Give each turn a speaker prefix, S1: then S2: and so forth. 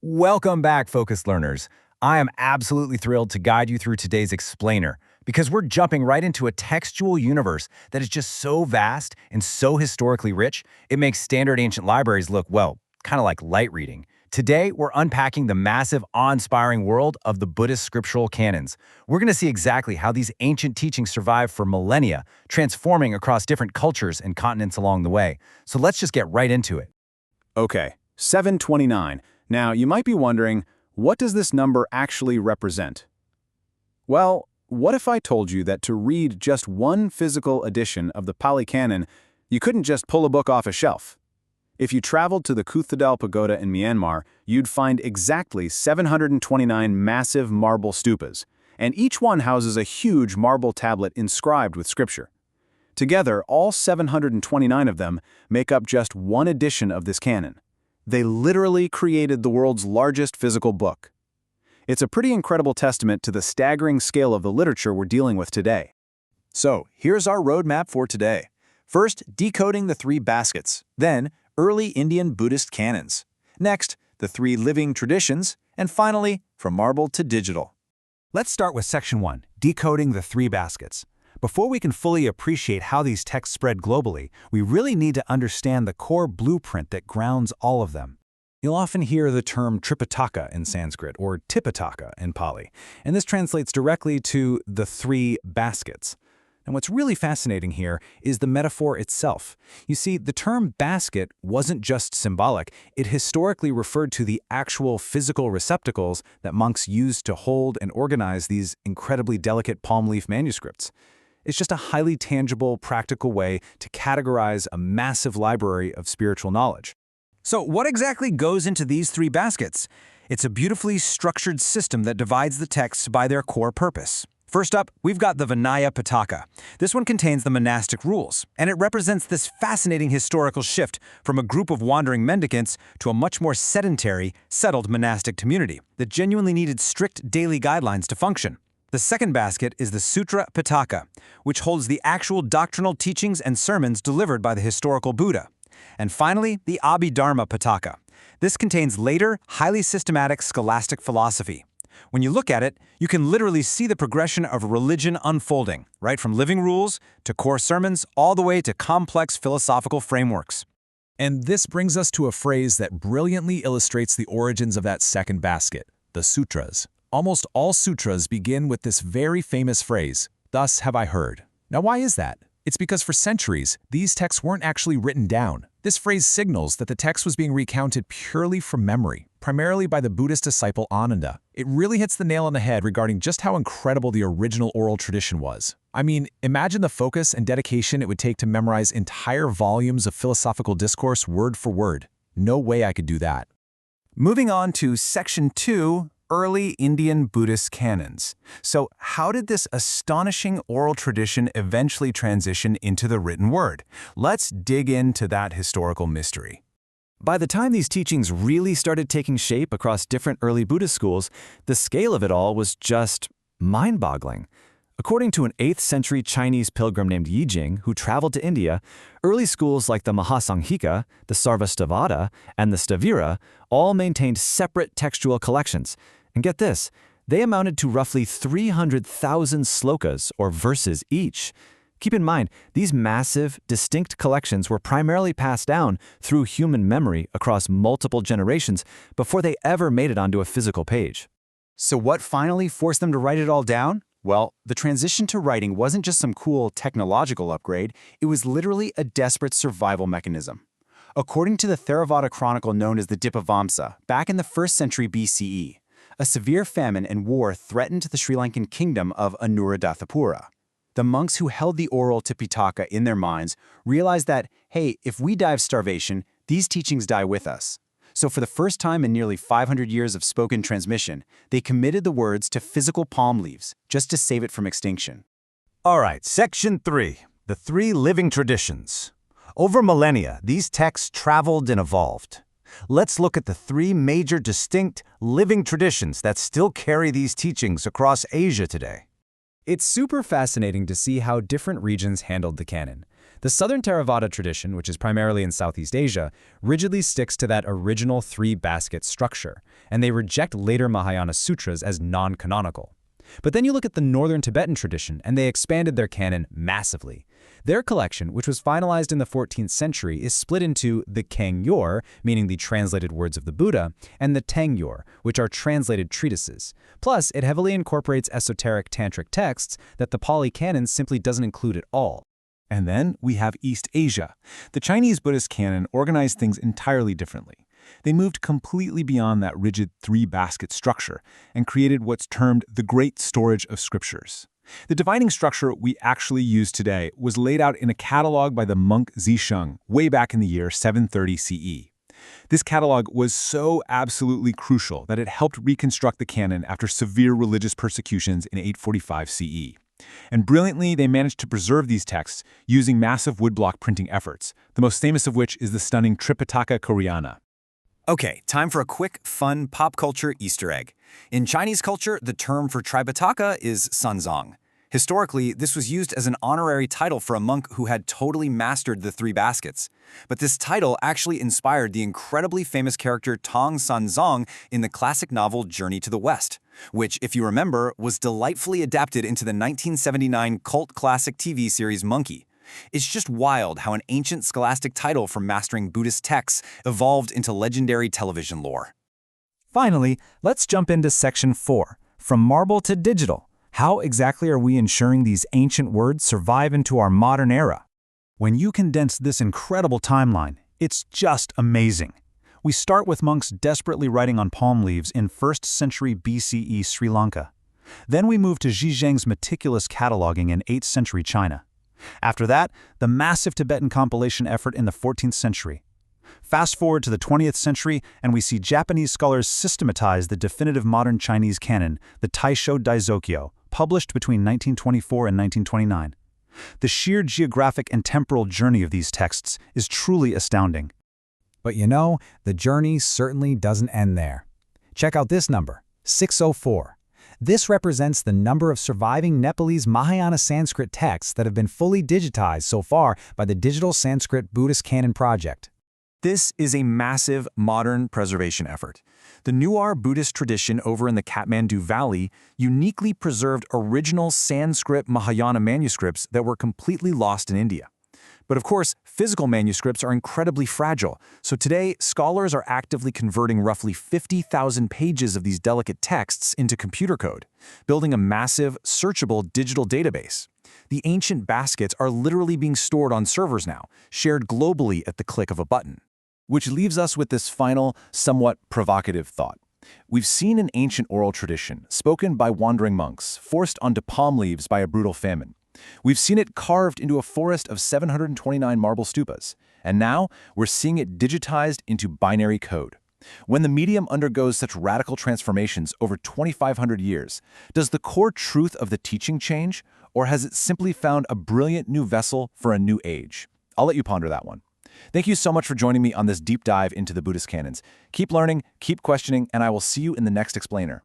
S1: Welcome back, focused learners. I am absolutely thrilled to guide you through today's explainer because we're jumping right into a textual universe that is just so vast and so historically rich, it makes standard ancient libraries look, well, kind of like light reading. Today, we're unpacking the massive, awe-inspiring world of the Buddhist scriptural canons. We're going to see exactly how these ancient teachings survived for millennia, transforming across different cultures and continents along the way. So let's just get right into it.
S2: Okay, 729. Now, you might be wondering, what does this number actually represent? Well, what if I told you that to read just one physical edition of the Pali Canon, you couldn't just pull a book off a shelf? If you traveled to the Kuthadal Pagoda in Myanmar, you'd find exactly 729 massive marble stupas, and each one houses a huge marble tablet inscribed with scripture. Together, all 729 of them make up just one edition of this canon. They literally created the world's largest physical book. It's a pretty incredible testament to the staggering scale of the literature we're dealing with today.
S3: So, here's our roadmap for today. First, decoding the three baskets. Then, early Indian Buddhist canons. Next, the three living traditions. And finally, from marble to digital. Let's start with Section 1, decoding the three baskets. Before we can fully appreciate how these texts spread globally, we really need to understand the core blueprint that grounds all of them. You'll often hear the term Tripitaka in Sanskrit or Tipitaka in Pali, and this translates directly to the three baskets. And what's really fascinating here is the metaphor itself. You see, the term basket wasn't just symbolic, it historically referred to the actual physical receptacles that monks used to hold and organize these incredibly delicate palm leaf manuscripts. It's just a highly tangible, practical way to categorize a massive library of spiritual knowledge. So what exactly goes into these three baskets? It's a beautifully structured system that divides the texts by their core purpose. First up, we've got the Vinaya Pitaka. This one contains the monastic rules, and it represents this fascinating historical shift from a group of wandering mendicants to a much more sedentary, settled monastic community that genuinely needed strict daily guidelines to function. The second basket is the Sutra Pitaka, which holds the actual doctrinal teachings and sermons delivered by the historical Buddha. And finally, the Abhidharma Pitaka. This contains later, highly systematic scholastic philosophy. When you look at it, you can literally see the progression of religion unfolding, right from living rules to core sermons, all the way to complex philosophical frameworks.
S4: And this brings us to a phrase that brilliantly illustrates the origins of that second basket, the sutras. Almost all sutras begin with this very famous phrase, "Thus have I heard." Now, why is that? It's because for centuries, these texts weren't actually written down. This phrase signals that the text was being recounted purely from memory, primarily by the Buddhist disciple Ananda. It really hits the nail on the head regarding just how incredible the original oral tradition was. I mean, imagine the focus and dedication it would take to memorize entire volumes of philosophical discourse word for word. No way I could do that.
S3: Moving on to Section 2, early Indian Buddhist canons. So how did this astonishing oral tradition eventually transition into the written word? Let's dig into that historical mystery.
S1: By the time these teachings really started taking shape across different early Buddhist schools, the scale of it all was just mind-boggling. According to an 8th century Chinese pilgrim named Yi Jing, who traveled to India, early schools like the Mahasanghika, the Sarvastivada, and the Stavira all maintained separate textual collections. And get this, they amounted to roughly 300,000 slokas, or verses each. Keep in mind, these massive, distinct collections were primarily passed down through human memory across multiple generations before they ever made it onto a physical page.
S3: So what finally forced them to write it all down? Well, the transition to writing wasn't just some cool technological upgrade, it was literally a desperate survival mechanism. According to the Theravada chronicle known as the Dipavamsa, back in the 1st century BCE, a severe famine and war threatened the Sri Lankan kingdom of Anuradhathapura. The monks who held the oral Tipitaka in their minds realized that, hey, if we die of starvation, these teachings die with us. So for the first time in nearly 500 years of spoken transmission, they committed the words to physical palm leaves, just to save it from extinction.
S1: All right, Section 3, the three living traditions. Over millennia, these texts traveled and evolved. Let's look at the three major distinct living traditions that still carry these teachings across Asia today.
S4: It's super fascinating to see how different regions handled the canon.
S1: The Southern Theravada tradition, which is primarily in Southeast Asia, rigidly sticks to that original three-basket structure, and they reject later Mahayana sutras as non-canonical. But then you look at the Northern Tibetan tradition, and they expanded their canon massively. Their collection, which was finalized in the 14th century, is split into the Kengyor, meaning the translated words of the Buddha, and the Tengyor, which are translated treatises. Plus, it heavily incorporates esoteric tantric texts that the Pali Canon simply doesn't include at all.
S2: And then we have East Asia. The Chinese Buddhist canon organized things entirely differently. They moved completely beyond that rigid three-basket structure and created what's termed the Great Storage of Scriptures. The dividing structure we actually use today was laid out in a catalog by the monk Zisheng way back in the year 730 CE. This catalog was so absolutely crucial that it helped reconstruct the canon after severe religious persecutions in 845 CE. And brilliantly, they managed to preserve these texts using massive woodblock printing efforts, the most famous of which is the stunning Tripitaka Koreana.
S3: Okay, time for a quick, fun pop culture Easter egg. In Chinese culture, the term for Tripitaka is sanzang. Historically, this was used as an honorary title for a monk who had totally mastered the three baskets. But this title actually inspired the incredibly famous character Tong Sanzong in the classic novel Journey to the West, which, if you remember, was delightfully adapted into the 1979 cult classic TV series Monkey. It's just wild how an ancient scholastic title for mastering Buddhist texts evolved into legendary television lore.
S1: Finally, let's jump into Section 4, From Marble to Digital. How exactly are we ensuring these ancient words survive into our modern era?
S2: When you condense this incredible timeline, it's just amazing. We start with monks desperately writing on palm leaves in 1st century BCE Sri Lanka. Then we move to Zhizheng's meticulous cataloging in 8th century China. After that, the massive Tibetan compilation effort in the 14th century. Fast forward to the 20th century, and we see Japanese scholars systematize the definitive modern Chinese canon, the Taisho Daizokyo, published between 1924 and 1929. The sheer geographic and temporal journey of these texts is truly astounding.
S4: But you know, the journey certainly doesn't end there. Check out this number, 604. This represents the number of surviving Nepalese Mahayana Sanskrit texts that have been fully digitized so far by the Digital Sanskrit Buddhist Canon Project.
S3: This is a massive modern preservation effort. The Newar Buddhist tradition over in the Kathmandu Valley uniquely preserved original Sanskrit Mahayana manuscripts that were completely lost in India. But of course, physical manuscripts are incredibly fragile, so today scholars are actively converting roughly 50,000 pages of these delicate texts into computer code, building a massive, searchable digital database. The ancient baskets are literally being stored on servers now, shared globally at the click of a button.
S2: Which leaves us with this final, somewhat provocative thought. We've seen an ancient oral tradition, spoken by wandering monks, forced onto palm leaves by a brutal famine. We've seen it carved into a forest of 729 marble stupas, and now we're seeing it digitized into binary code. When the medium undergoes such radical transformations over 2,500 years, does the core truth of the teaching change, or has it simply found a brilliant new vessel for a new age? I'll let you ponder that one. Thank you so much for joining me on this deep dive into the Buddhist canons. Keep learning, keep questioning, and I will see you in the next explainer.